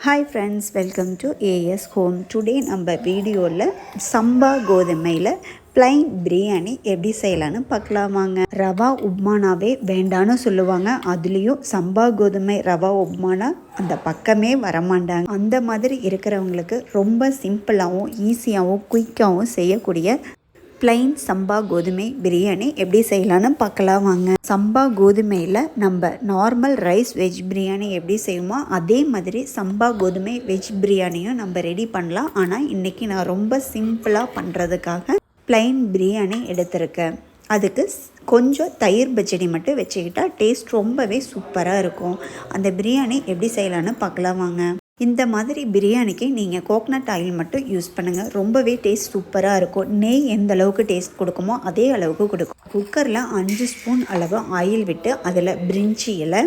Hi friends, welcome to as home. Today நம்ம வீடியோவில் சம்பா கோதுமையில் plain biryani எப்படி செய்யலான்னு பார்க்கலாமாங்க. ரவா உப்மானாவே வேண்டான்னு சொல்லுவாங்க. அதுலேயும் சம்பா கோதுமை ரவா உப்மானா அந்த பக்கமே வரமாட்டாங்க. அந்த மாதிரி இருக்கிறவங்களுக்கு ரொம்ப சிம்பிளாகவும் ஈஸியாகவும் குயிக்காகவும் செய்யக்கூடிய ப்ளைன் சம்பா கோதுமை பிரியாணி எப்படி செய்யலான்னு பார்க்கலாம் வாங்க. சம்பா கோதுமையில் நம்ம நார்மல் ரைஸ் வெஜ் பிரியாணி எப்படி செய்வோமோ அதே மாதிரி சம்பா கோதுமை வெஜ் பிரியாணியும் நம்ம ரெடி பண்ணலாம். ஆனால் இன்றைக்கி நான் ரொம்ப சிம்பிளாக பண்ணுறதுக்காக ப்ளைன் பிரியாணி எடுத்திருக்கேன். அதுக்கு கொஞ்சம் தயிர் பச்சடி மட்டும் வச்சுக்கிட்டா டேஸ்ட் ரொம்பவே சூப்பராக இருக்கும். அந்த பிரியாணி எப்படி செய்யலான்னு பார்க்கலாம் வாங்க. இந்த மாதிரி பிரியாணிக்கு நீங்கள் கோகனட் ஆயில் மட்டும் யூஸ் பண்ணுங்கள். ரொம்பவே டேஸ்ட் சூப்பராக இருக்கும். நெய் எந்த அளவுக்கு டேஸ்ட் கொடுக்குமோ அதே அளவுக்கு கொடுக்கும். குக்கரில் 5 ஸ்பூன் அளவு ஆயில் விட்டு அதில் பிரிஞ்சி இலை,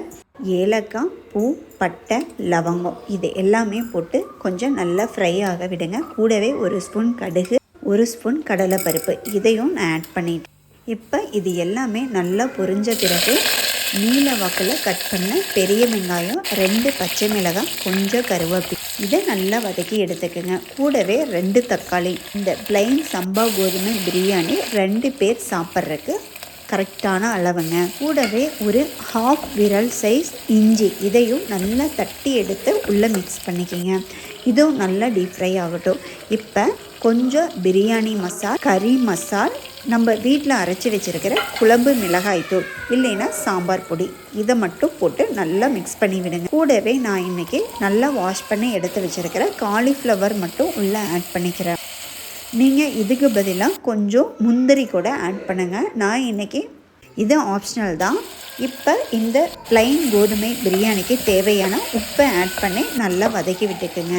ஏலக்காய், பூ, பட்டை, லவங்கம் இது எல்லாமே போட்டு கொஞ்சம் நல்லா ஃப்ரை ஆக விடுங்க. கூடவே 1 ஸ்பூன் கடுகு, 1 ஸ்பூன் கடலைப்பருப்பு இதையும் நான் ஆட் பண்ணிட்டேன். இப்போ இது எல்லாமே நல்லா பொரிஞ்ச பிறகு நீல வாக்கில் கட் பண்ண பெரிய வெங்காயம், 2 பச்சை மிளகாய், கொஞ்சம் கருவேப்பிலை இதை நல்லா வதக்கி எடுத்துக்கோங்க. கூடவே 2 தக்காளி. இந்த ப்ளைன் சம்பா கோதுமை பிரியாணி 2 பேர் சாப்பிட்றதுக்கு கரெக்டான அளவுங்க. கூடவே ஒரு 1/2 விரல் சைஸ் இஞ்சி இதையும் நல்லா தட்டி எடுத்து உள்ளே மிக்ஸ் பண்ணிக்கிங்க. இதுவும் நல்லா டீப் ஃப்ரை ஆகட்டும். இப்போ கொஞ்சம் பிரியாணி மசால், கறி மசால், நம்ம வீட்டில் அரைச்சி வச்சுருக்கிற குழம்பு மிளகாய் தூள் இல்லைன்னா சாம்பார் பொடி இதை மட்டும் போட்டு நல்லா மிக்ஸ் பண்ணி விடுங்க. கூடவே நான் இன்றைக்கி நல்லா வாஷ் பண்ணி எடுத்து வச்சுருக்கிற காலிஃப்ளவர் மட்டும் உள்ளே ஆட் பண்ணிக்கிறேன். நீங்கள் இதுக்கு பதிலாக கொஞ்சம் முந்திரி கூட ஆட் பண்ணுங்கள். நான் இன்றைக்கி இது ஆப்ஷனல் தான். இப்போ இந்த ப்ளைன் கோதுமை பிரியாணிக்கு தேவையான உப்பை ஆட் பண்ணி நல்லா வதக்கி விட்டுக்குங்க.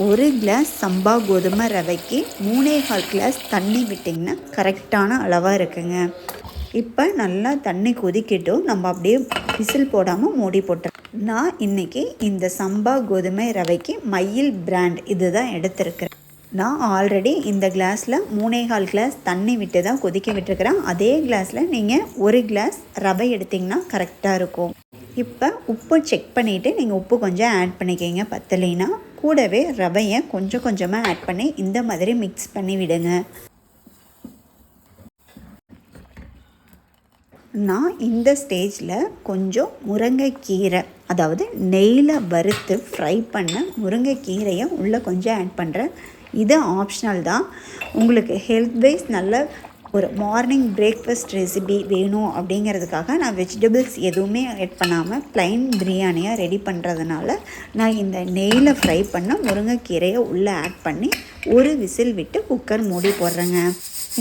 1 கிளாஸ் சம்பா கோதுமை ரவைக்கு 3/4 கிளாஸ் தண்ணி விட்டிங்கன்னா கரெக்டான அளவாக இருக்குங்க. இப்போ நல்லா தண்ணி கொதிக்கட்டும். நம்ம அப்படியே விசில் போடாமல் மூடி போட்டுறேன். நான் இன்றைக்கி இந்த சம்பா கோதுமை ரவைக்கு மயில் பிராண்ட் இது தான் எடுத்துருக்கிறேன். நான் ஆல்ரெடி இந்த கிளாஸில் 3/4 கிளாஸ் தண்ணி விட்டு தான் கொதிக்க விட்டுருக்கிறேன். அதே கிளாஸில் நீங்கள் 1 கிளாஸ் ரவை எடுத்திங்கன்னா கரெக்டாக இருக்கும். இப்போ உப்பு செக் பண்ணிவிட்டு நீங்கள் உப்பு கொஞ்சம் ஆட் பண்ணிக்கிங்க பத்தலைன்னா. கூடவே ரவையை கொஞ்சம் கொஞ்சமாக ஆட் பண்ணி இந்த மாதிரி மிக்ஸ் பண்ணி விடுங்க. நான் இந்த ஸ்டேஜில் கொஞ்சம் முருங்கைக்கீரை, அதாவது நெய்யில் வறுத்து ஃப்ரை பண்ண முருங்கைக்கீரையை உள்ளே கொஞ்சம் ஆட் பண்ணுறேன். இது ஆப்ஷனல் தான். உங்களுக்கு ஹெல்த் வைஸ் நல்ல ஒரு மார்னிங் பிரேக்ஃபாஸ்ட் ரெசிபி வேணும் அப்படிங்கிறதுக்காக நான் வெஜிடபிள்ஸ் எதுவுமே ஆட் பண்ணாமல் ப்ளைன் பிரியாணியாக ரெடி பண்ணுறதுனால நான் இந்த நெய்யில் ஃப்ரை பண்ண முருங்கைக்கீரையை உள்ளே ஆட் பண்ணி 1 விசில் விட்டு குக்கர் மூடி போடுறேங்க.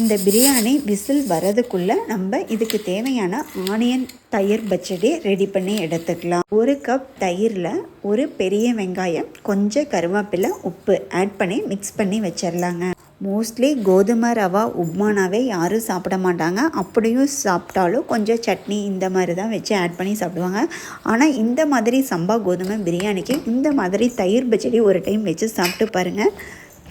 இந்த பிரியாணி விசில் வரதுக்குள்ளே நம்ம இதுக்கு தேவையான ஆனியன் தயிர் பச்சடி ரெடி பண்ணி எடுத்துக்கலாம். 1 கப் தயிரில் 1 பெரிய வெங்காயம், கொஞ்சம் கருவேப்பிலை, உப்பு ஆட் பண்ணி மிக்ஸ் பண்ணி வச்சிடலாங்க. மோஸ்ட்லி கோதுமை ரவா உப்மானாவே யாரும் சாப்பிட மாட்டாங்க. அப்படியும் சாப்பிட்டாலும் கொஞ்சம் சட்னி இந்த மாதிரி தான் வச்சு ஆட் பண்ணி சாப்பிடுவாங்க. ஆனால் இந்த மாதிரி சம்பா கோதுமை பிரியாணிக்கு இந்த மாதிரி தயிர் பச்சடி ஒரு டைம் வச்சு சாப்பிட்டு பாருங்கள்.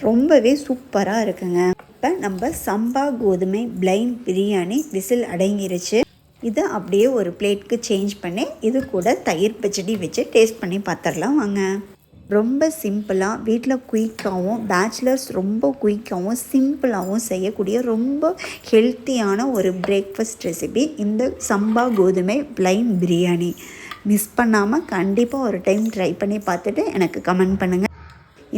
ரொம்பவே சூப்பராக இருக்குங்க. இப்போ நம்ம சம்பா கோதுமை ப்ளைன் பிரியாணி விசில் அடங்கிருச்சு. இதை அப்படியே ஒரு பிளேட்க்கு சேஞ்ச் பண்ணி இது கூட தயிர் பச்சடி வச்சு டேஸ்ட் பண்ணி பார்த்துடலாம் வாங்க. ரொம்ப சிம்பிளாக வீட்டில் குயிக்காகவும் பேச்சுலர்ஸ் ரொம்ப குயிக்காகவும் சிம்பிளாகவும் செய்யக்கூடிய ரொம்ப ஹெல்த்தியான ஒரு பிரேக்ஃபாஸ்ட் ரெசிபி இந்த சம்பா கோதுமை ப்ளைன் பிரியாணி. மிஸ் பண்ணாமல் கண்டிப்பாக ஒரு டைம் ட்ரை பண்ணி பார்த்துட்டு எனக்கு கமெண்ட் பண்ணுங்கள்.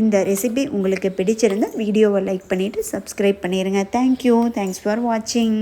இந்த ரெசிபி உங்களுக்கு பிடிச்சிருந்தால் வீடியோவை லைக் பண்ணிவிட்டு சப்ஸ்கிரைப் பண்ணிடுங்க. தேங்க்யூ. தேங்க்ஸ் ஃபார் வாட்சிங்.